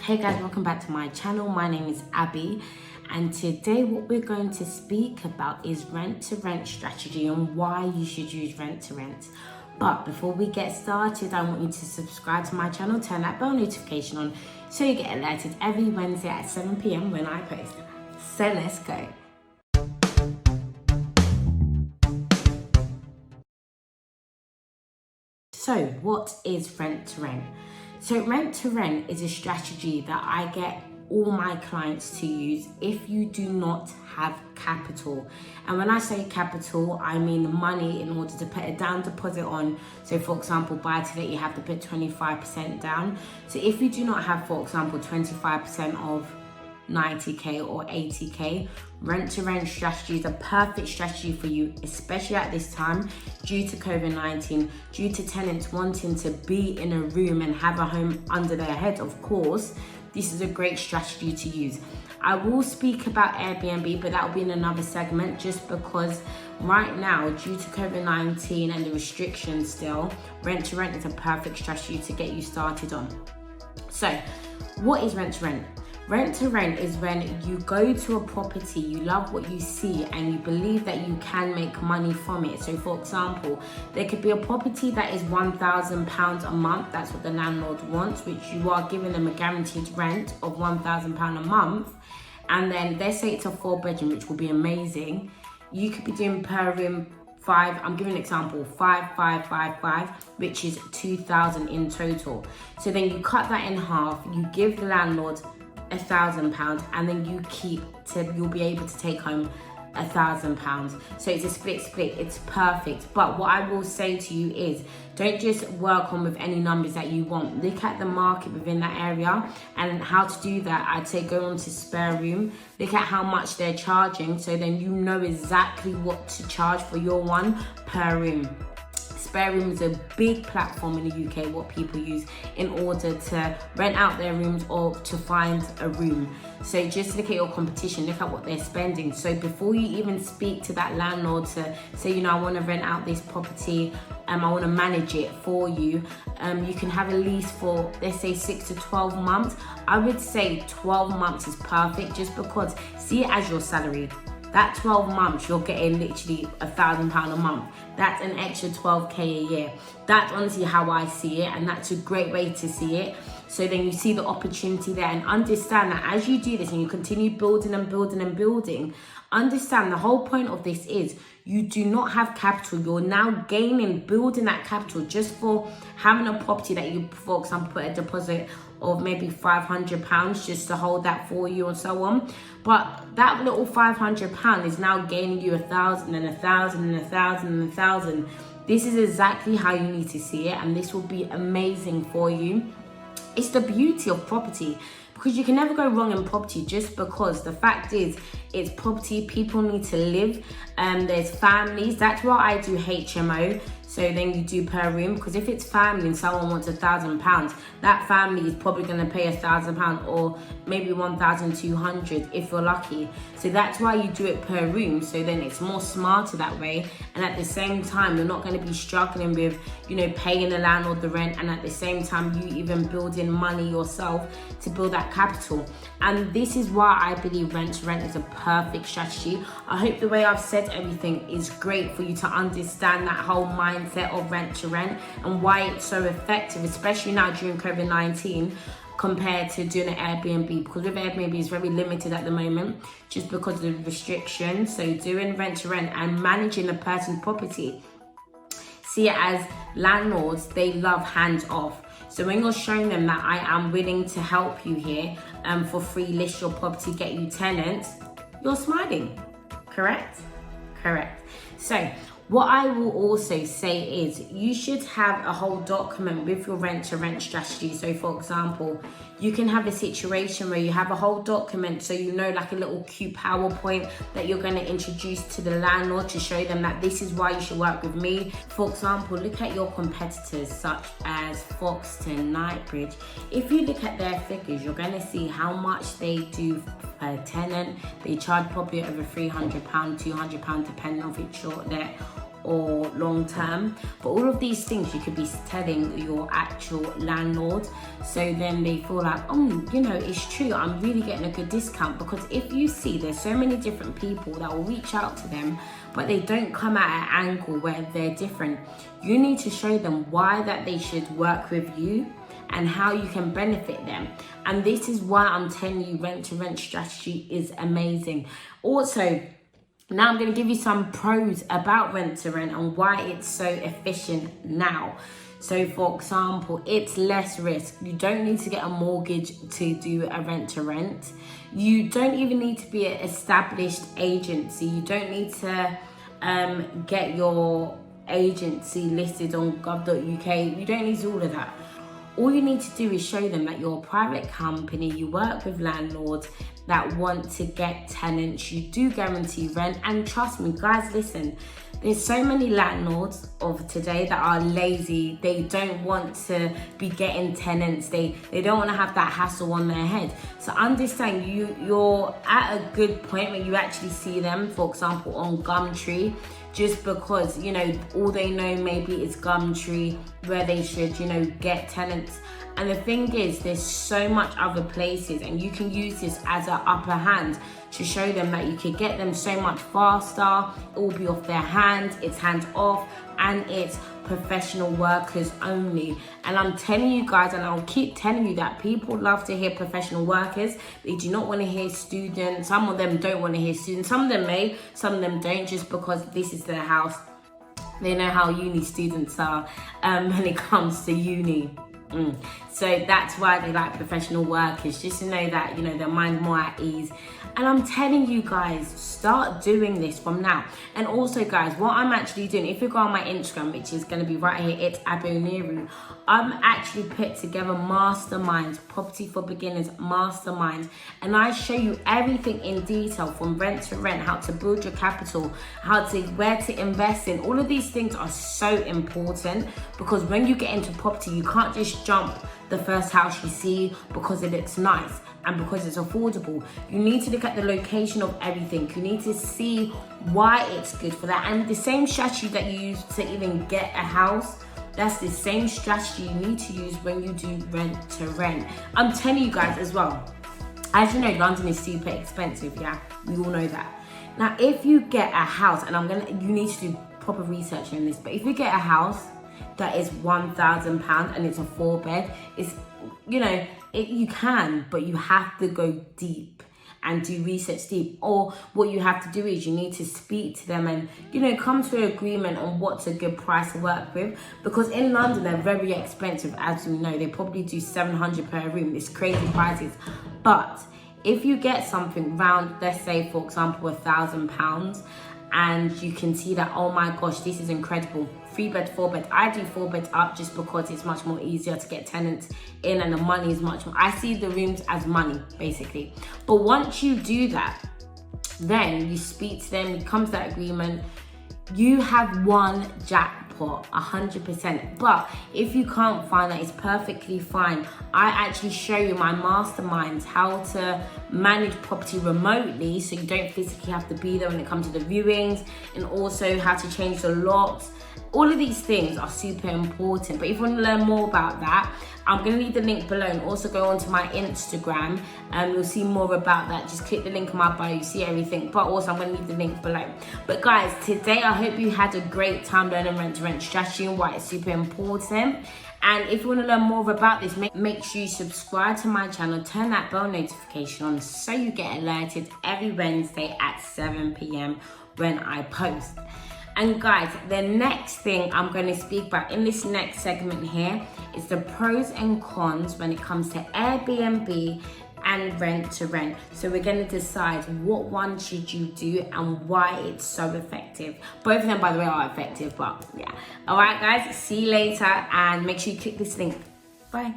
Hey guys, welcome back to my channel. My name is Abby, and today what we're going to speak about is rent-to-rent strategy and why you should use rent-to-rent. But before we get started, I want you to subscribe to my channel, turn that bell notification on so you get alerted every Wednesday at 7 p.m. when I post. So let's go. So what is rent-to-rent? So rent-to-rent is a strategy that I get all my clients to use if you do not have capital. And when I say capital, I mean money in order to put a down deposit on. So for example, buy to let, you have to put 25% down. So if you do not have, for example, 25% of 90k or 80k, rent-to-rent strategy is a perfect strategy for you, especially at this time due to COVID-19, due to tenants wanting to be in a room and have a home under their head. Of course, this is a great strategy to use. I will speak about Airbnb, but that will be in another segment, just because right now, due to COVID-19 and the restrictions still, rent-to-rent is a perfect strategy to get you started on. So what is rent-to-rent? Rent-to-rent is when you go to a property, you love what you see and you believe that you can make money from it. So for example, there could be a property that is £1,000 a month. That's what the landlord wants, which you are giving them a guaranteed rent of £1,000 a month. And then let's say it's a 4-bedroom, which will be amazing. You could be doing per room I'm giving an example, 5, which is 2,000 in total. So then you cut that in half, you give the landlord £1,000, and then you'll be able to take home £1,000. So it's a split, it's perfect. But what I will say to you is, don't just work on with any numbers that you want. Look at the market within that area, and how to do that, I'd say go on to Spare Room, look at how much they're charging, so then you know exactly what to charge for your one per room. Spare Room is a big platform in the UK, what people use in order to rent out their rooms or to find a room. So just look at your competition, look at what they're spending. So before you even speak to that landlord to say, I want to rent out this property, I want to manage it for you, you can have a lease for, let's say, 6 to 12 months. I would say 12 months is perfect, just because see it as your salary. That 12 months, you're getting literally £1,000 a month. That's an extra 12k a year. That's honestly how I see it, and that's a great way to see it. So then you see the opportunity there, and understand that as you do this and you continue building and building and building, understand the whole point of this is you do not have capital. You're now building that capital just for having a property that you, for example, put a deposit of maybe £500 just to hold that for you and so on. But that little £500 is now gaining you 1,000 and 1,000 and 1,000 and 1,000. This is exactly how you need to see it, and this will be amazing for you. It's the beauty of property, because you can never go wrong in property, just because the fact is it's property, people need to live, there's families. That's why I do HMO. So then you do per room, because if it's family and someone wants £1,000, that family is probably going to pay £1,000 or maybe 1,200 if you're lucky. So that's why you do it per room. So then it's more smarter that way, and at the same time you're not going to be struggling with paying the landlord the rent, and at the same time you even build in money yourself to build that capital. And this is why I believe rent-to-rent is a perfect strategy. I hope the way I've said everything is great for you to understand that whole mindset of rent-to-rent and why it's so effective, especially now during COVID-19 compared to doing an Airbnb, because with Airbnb is very limited at the moment just because of the restrictions. So doing rent-to-rent and managing a person's property, see it as landlords, they love hands off. So when you're showing them that I am willing to help you here for free, list your property, get you tenants, you're smiling. Correct? So what I will also say is you should have a whole document with your rent-to-rent strategy. So for example, you can have a situation where you have a whole document, so like a little cute PowerPoint that you're going to introduce to the landlord to show them that this is why you should work with me. For example, look at your competitors such as Foxton, Knightsbridge. If you look at their figures, you're going to see how much they do per tenant. They charge probably over £300, £200 depending on if it's short let or long term. But all of these things you could be telling your actual landlord, so then they feel like, oh, you know, it's true, I'm really getting a good discount. Because if you see, there's so many different people that will reach out to them, but they don't come at an angle where they're different. You need to show them why that they should work with you and how you can benefit them. And this is why I'm telling you, rent to rent strategy is amazing. Also, now I'm going to give you some pros about rent to rent and why it's so efficient now. So for example, it's less risk. You don't need to get a mortgage to do a rent to rent. You don't even need to be an established agency. You don't need to get your agency listed on gov.uk. You don't need all of that. All you need to do is show them that you're a private company, you work with landlords that want to get tenants, you do guarantee rent. And trust me, guys, listen, there's so many landlords of today that are lazy. They don't want to be getting tenants. They don't want to have that hassle on their head. So understand, you're at a good point when you actually see them, for example, on Gumtree, just because, you know, all they know maybe is Gumtree, where they should, you know, get tenants. And the thing is, there's so much other places, and you can use this as an upper hand to show them that you could get them so much faster. It will be off their hands, it's hands off, and it's professional workers only. And I'm telling you guys, and I'll keep telling you, that people love to hear professional workers. They do not want to hear students. Some of them don't want to hear students. Some of them may, some of them don't, just because this is their house. They know how uni students are when it comes to uni. So that's why they like professional workers, just to know that, you know, their mind's more at ease. And I'm telling you guys, start doing this from now. And also, guys, what I'm actually doing, if you go on my Instagram, which is going to be right here, it's Oniru, I'm actually put together masterminds, property for beginners masterminds, and I show you everything in detail, from rent to rent, how to build your capital, where to invest in. All of these things are so important, because when you get into property, you can't just jump the first house you see because it looks nice and because it's affordable. You need to look at the location of everything. You need to see why it's good for that. And the same strategy that you use to even get a house, that's the same strategy you need to use when you do rent to rent. I'm telling you guys as well, as you know, London is super expensive, yeah? We all know that. Now, if you get a house, and you need to do proper research on this, but if you get a house that is £1,000 and it's a 4-bed, it's, you know, you can, but you have to go deep and do research deep. Or what you have to do is you need to speak to them and, you know, come to an agreement on what's a good price to work with. Because in London, they're very expensive, as you know. They probably do 700 per room. It's crazy prices. But if you get something round, let's say, for example, £1,000, and you can see that, oh my gosh, this is incredible. 3-bed, 4-bed. I do 4-beds up just because it's much more easier to get tenants in, and the money is much more. I see the rooms as money, basically. But once you do that, then you speak to them, you come to that agreement, you have won jackpot, 100%. But if you can't find that, it's perfectly fine. I actually show you my masterminds how to manage property remotely, so you don't physically have to be there when it comes to the viewings, and also how to change the locks. All of these things are super important. But if you want to learn more about that, I'm going to leave the link below, and also go onto my Instagram and you'll see more about that. Just click the link in my bio, you see everything. But also I'm going to leave the link below. But guys, today I hope you had a great time learning rent to rent strategy and why it's super important. And if you want to learn more about this, make sure you subscribe to my channel, turn that bell notification on so you get alerted every Wednesday at 7 p.m. when I post. And guys, the next thing I'm going to speak about in this next segment here is the pros and cons when it comes to Airbnb and rent to rent. So we're going to decide what one should you do and why it's so effective. Both of them, by the way, are effective, but yeah. All right, guys, see you later, and make sure you click this link. Bye.